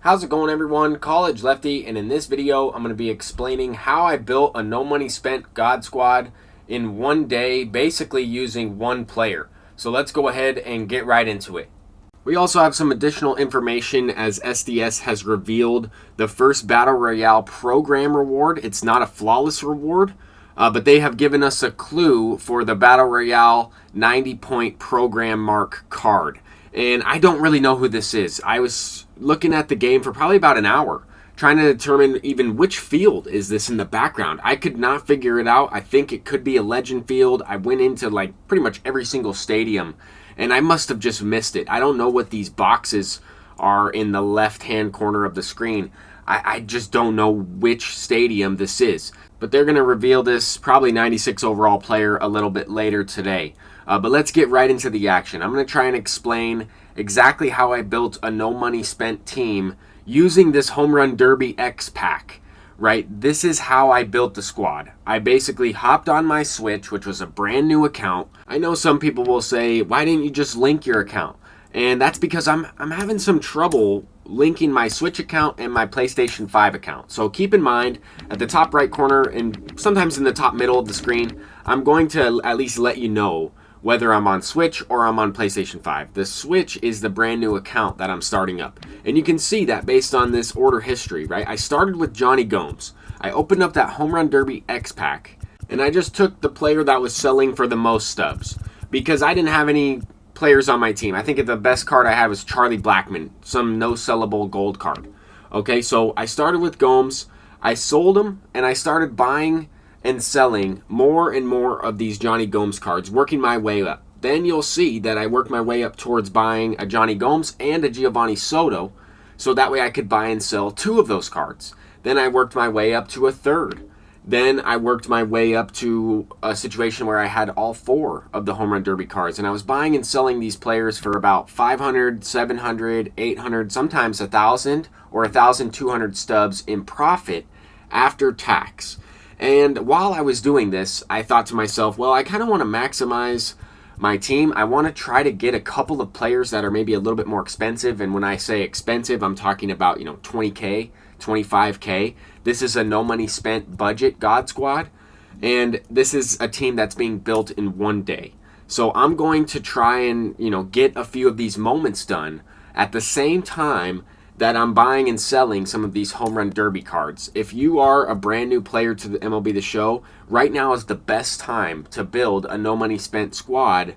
How's it going, everyone? College Lefty, and in this video I'm going to be explaining how I built a no money spent God squad in one day, basically using one player. So let's go ahead and get right into it. We also have some additional information as SDS has revealed the first Battle Royale program reward. It's not a flawless reward, but they have given us a clue for the Battle Royale 90-point program mark card. And I don't really know who this is. I was looking at the game for probably about an hour, trying to determine even which field is this in the background. I could not figure it out. I think it could be a legend field. I went into like pretty much every single stadium, and I must have just missed it. I don't know what these boxes are in the left-hand corner of the screen. I just don't know which stadium this is. But they're going to reveal this probably 96 overall player a little bit later today. But let's get right into the action. I'm going to try and explain exactly how I built a no money spent team using this Home Run Derby X pack. Right? This is how I built the squad. I basically hopped on my Switch, which was a brand new account. I know some people will say, why didn't you just link your account? And that's because I'm having some trouble linking my Switch account and my PlayStation 5 account. So keep in mind, at the top right corner and sometimes in the top middle of the screen, I'm going to at least let you know whether I'm on Switch or I'm on PlayStation 5. The Switch is the brand new account that I'm starting up. And you can see that based on this order history, right? I started with Johnny Gomes. I opened up that Home Run Derby X pack, and I just took the player that was selling for the most stubs because I didn't have any players on my team. I think the best card I had was Charlie Blackmon, some no sellable gold card. Okay, so I started with Gomes, I sold him, and I started buying and selling more and more of these Johnny Gomes cards, working my way up. Then you'll see that I worked my way up towards buying a Johnny Gomes and a Giovanni Soto, so that way I could buy and sell two of those cards. Then I worked my way up to a third. Then I worked my way up to a situation where I had all four of the Home Run Derby cards, and I was buying and selling these players for about 500, 700, 800, sometimes 1,000 or 1,200 stubs in profit after tax. And while I was doing this, I thought to myself, well, I kind of want to maximize my team. I want to try to get a couple of players that are maybe a little bit more expensive, and when I say expensive, I'm talking about, 20K, 25K. This is a no money spent budget God squad, and this is a team that's being built in one day. So I'm going to try and, get a few of these moments done at the same time that I'm buying and selling some of these Home Run Derby cards. If you are a brand new player to the MLB The Show, right now is the best time to build a no money spent squad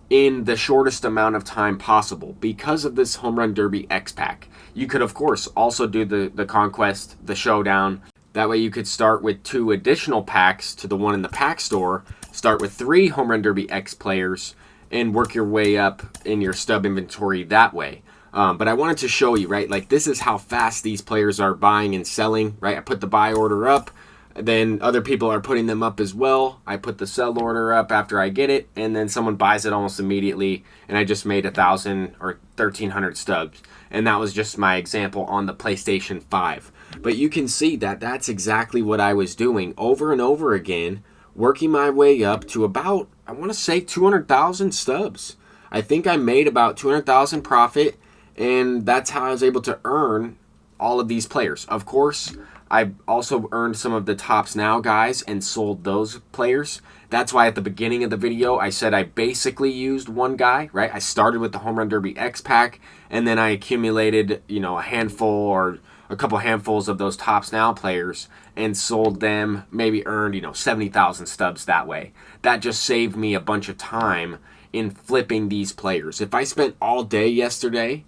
in the shortest amount of time possible because of this Home Run Derby X pack. You could, of course, also do the Conquest, the Showdown. That way you could start with 2 additional packs to the one in the pack store, start with 3 Home Run Derby X players, and work your way up in your stub inventory that way. But I wanted to show you, right, like this is how fast these players are buying and selling, right? I put the buy order up, then other people are putting them up as well. I put the sell order up after I get it, and then someone buys it almost immediately, and I just made 1,000 or 1,300 stubs. And that was just my example on the PlayStation 5. But you can see that that's exactly what I was doing over and over again, working my way up to about, I want to say 200,000 stubs. I think I made about 200,000 profit, and that's how I was able to earn all of these players. Of course, I also earned some of the Tops Now guys and sold those players. That's why at the beginning of the video, I said I basically used one guy, right? I started with the Home Run Derby X pack, and then I accumulated, a handful or a couple handfuls of those Tops Now players and sold them, maybe earned, 70,000 stubs that way. That just saved me a bunch of time in flipping these players. If I spent all day yesterday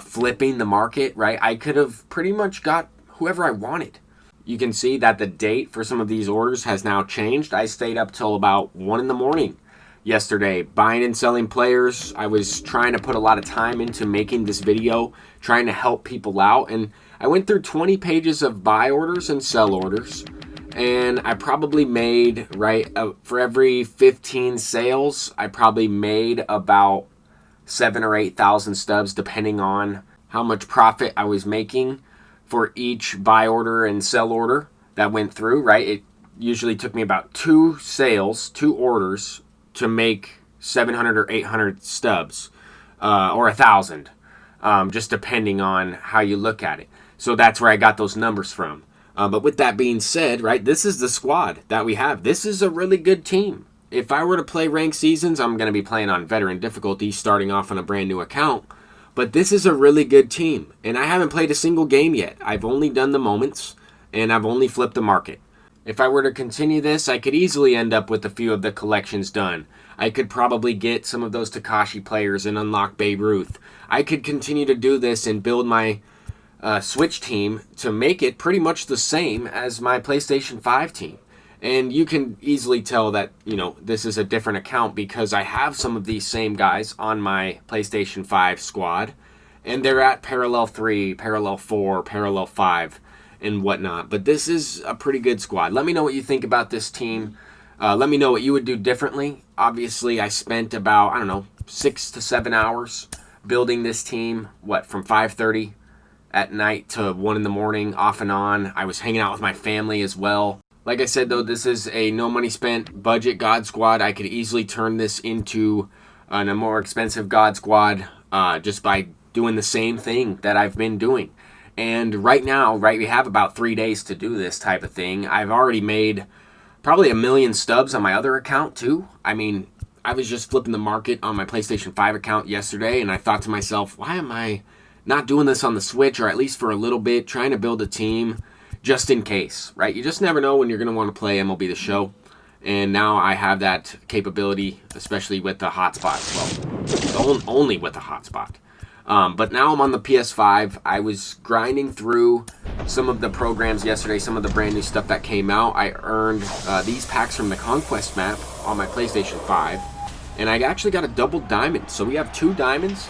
flipping the market, right, I could have pretty much got whoever I wanted. You can see that the date for some of these orders has now changed. I stayed up till about 1 in the morning yesterday buying and selling players. I was trying to put a lot of time into making this video, trying to help people out, and I went through 20 pages of buy orders and sell orders, and I probably made, for every 15 sales, I probably made about 7,000 or 8,000 stubs, depending on how much profit I was making for each buy order and sell order that went through, right? It usually took me about 2 orders to make 700 or 800 stubs, or 1,000. just depending on how you look at it. So that's where I got those numbers from. But with that being said, right, this is the squad that we have. This is a really good team. If I were to play ranked seasons, I'm going to be playing on veteran difficulty, starting off on a brand new account. But this is a really good team, and I haven't played a single game yet. I've only done the moments, and I've only flipped the market. If I were to continue this, I could easily end up with a few of the collections done. I could probably get some of those Takashi players and unlock Babe Ruth. I could continue to do this and build my Switch team to make it pretty much the same as my PlayStation 5 team. And you can easily tell that, this is a different account because I have some of these same guys on my PlayStation 5 squad, and they're at Parallel 3, Parallel 4, Parallel 5, and whatnot. But this is a pretty good squad. Let me know what you think about this team. Let me know what you would do differently. Obviously, I spent about, 6 to 7 hours building this team, from 5:30 at night to 1 in the morning, off and on. I was hanging out with my family as well. Like I said, though, this is a no money spent budget God Squad. I could easily turn this into a more expensive God Squad just by doing the same thing that I've been doing. And right now, we have about 3 days to do this type of thing. I've already made probably 1 million stubs on my other account, too. I mean, I was just flipping the market on my PlayStation 5 account yesterday, and I thought to myself, why am I not doing this on the Switch, or at least for a little bit, trying to build a team just in case, right? You just never know when you're going to want to play MLB The Show. And now I have that capability, especially with the hotspot. Well, only with the hotspot. But now I'm on the PS5. I was grinding through some of the programs yesterday, some of the brand new stuff that came out. I earned these packs from the Conquest map on my PlayStation 5. And I actually got a double diamond. So we have 2 diamonds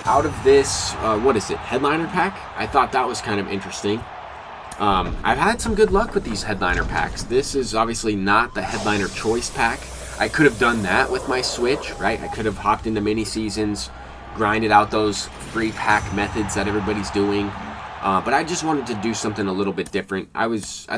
out of this, Headliner pack? I thought that was kind of interesting. I've had some good luck with these Headliner packs. This is obviously not the Headliner Choice pack. I could have done that with my Switch, right? I could have hopped into mini seasons, grinded out those free pack methods that everybody's doing. But I just wanted to do something a little bit different. I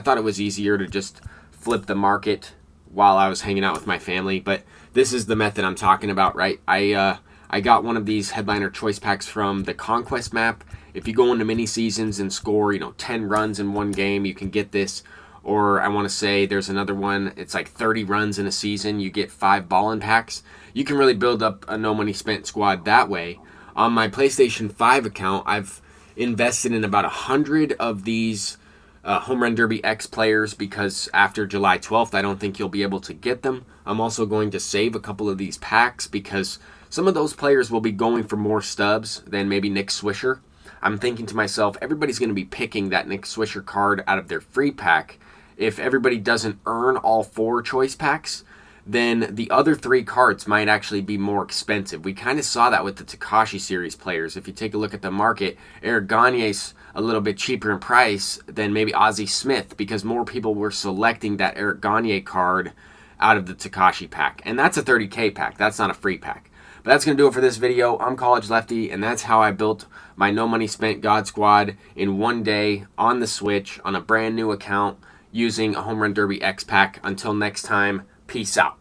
thought it was easier to just flip the market while I was hanging out with my family. But this is the method I'm talking about, right? I got one of these Headliner Choice packs from the Conquest map. If you go into mini seasons and score, 10 runs in one game, you can get this. Or I want to say there's another one. It's like 30 runs in a season. You get 5 ballin' packs. You can really build up a no money spent squad that way. On my PlayStation 5 account, I've invested in about 100 of these Home Run Derby X players because after July 12th, I don't think you'll be able to get them. I'm also going to save a couple of these packs because some of those players will be going for more stubs than maybe Nick Swisher. I'm thinking to myself, everybody's going to be picking that Nick Swisher card out of their free pack. If everybody doesn't earn all 4 choice packs, then the other 3 cards might actually be more expensive. We kind of saw that with the Takashi series players. If you take a look at the market, Eric Gagne's a little bit cheaper in price than maybe Ozzie Smith because more people were selecting that Eric Gagne card out of the Takashi pack. And that's a 30K pack. That's not a free pack. But that's going to do it for this video. I'm College Lefty, and that's how I built my no money spent God Squad in one day on the Switch on a brand new account using a Home Run Derby X pack. Until next time, peace out.